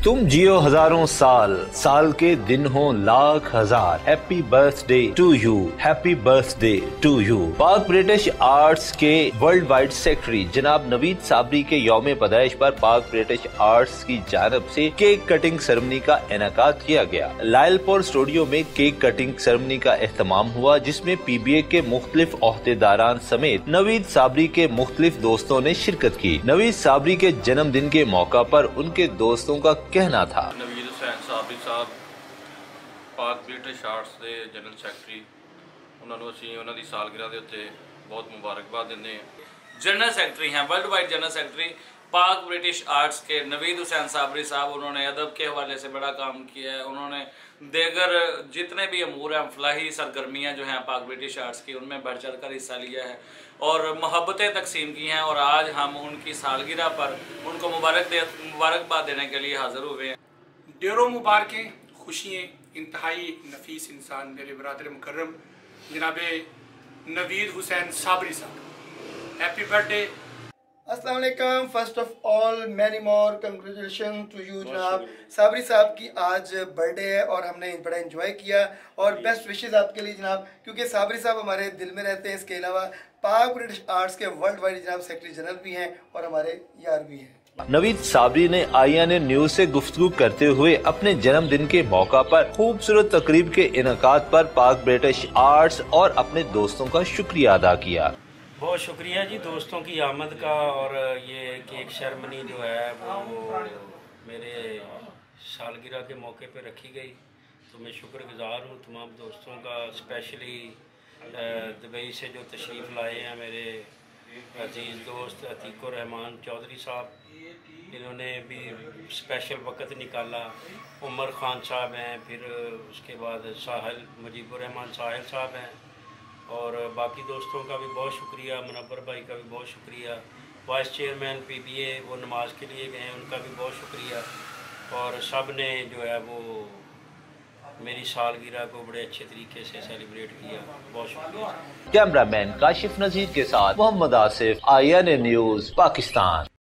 तुम जियो हजारों साल, साल के दिन हो लाख हजार। Happy birthday to you, happy birthday to you. Pak British arts के वर्ल्ड वाइड सेक्रेटरी जनाब नवीद साबरी के यौम पैदाइश पर पाक ब्रिटिश आर्ट्स की जानब से केक कटिंग सेरेमनी का इनेकाद किया गया। लायलपुर स्टूडियो में केक कटिंग सेरेमनी का एहतमाम हुआ, जिसमें PBA के मुख्तलिफ ओहदेदारान समेत नवीद साबरी के मुख्तलिफ दोस्तों ने शिरकत की। नवीद साबरी के जन्मदिन के मौका पर उनके दोस्तों का कहना था। नवीद हुसैन साबरी साहब पाक ब्रिटिश आर्ट्स के जनरल सैकटरी, उन्होंने असीं उन्हां दी सालगिरह के उत्ते बहुत मुबारकबाद दिंदे हैं। जनरल सेक्रेटरी हैं, वर्ल्ड वाइड जनरल सेक्रेटरी पाक ब्रिटिश आर्ट्स के नवीद हुसैन साबरी साहब, उन्होंने अदब के हवाले से बड़ा काम किया है। उन्होंने देगर जितने भी अमूर हैं, फलाही सरगर्मियाँ जो हैं पाक ब्रिटिश आर्ट्स की, उनमें बढ़ चढ़ कर हिस्सा लिया है और मोहब्बतें तकसीम की हैं। और आज हम उनकी सालगिरह पर उनको मुबारकबाद देने के लिए हाजिर हुए हैं। ढेरों मुबारकें, खुशियाँ, इंतहाई नफीस इंसान मेरे बरदर मुकर्रम जनाब नवीद हुसैन साबरी साहब, हैप्पी बर्थडे। अस्सलाम वालेकुम। First of all many more congratulation to you जनाब साबरी साहब की आज बर्थडे है और हमने बड़ा एंजॉय किया और बेस्ट विशेस आपके लिए जनाब, क्योंकि साबरी साहब हमारे दिल में रहते हैं। इसके अलावा पाक ब्रिटिश आर्ट्स के वर्ल्ड वाइड जनाब सेक्रेटरी जनरल भी हैं और हमारे यार भी हैं। नवीद साबरी ने INA न्यूज से गुफ्तगू करते हुए अपने जन्मदिन के मौका पर खूबसूरत तकरीब के इनेकाद पर पाक ब्रिटिश आर्ट्स और अपने दोस्तों का शुक्रिया अदा किया। बहुत शुक्रिया जी दोस्तों की आमद का, और ये केक सेरेमनी जो है वो मेरे सालगिरह के मौके पे रखी गई, तो मैं शुक्रगुजार हूँ तमाम दोस्तों का, स्पेशली दुबई से जो तशरीफ़ लाए हैं मेरे अजीज़ दोस्त अतीकुर रहमान चौधरी साहब, इन्होंने भी स्पेशल वक़्त निकाला। उमर ख़ान साहब हैं, फिर उसके बाद साहिल मुजीबुर रहमान साहिल साहब हैं, और बाकी दोस्तों का भी बहुत शुक्रिया, मुनव्वर भाई का भी बहुत शुक्रिया, वाइस चेयरमैन PBA वो नमाज के लिए गए, उनका भी बहुत शुक्रिया, और सब ने जो है वो मेरी सालगिरह को बड़े अच्छे तरीके से सेलिब्रेट किया। बहुत शुक्रिया। कैमरामैन काशिफ नजीर के साथ मोहम्मद आसिफ, INA न्यूज पाकिस्तान।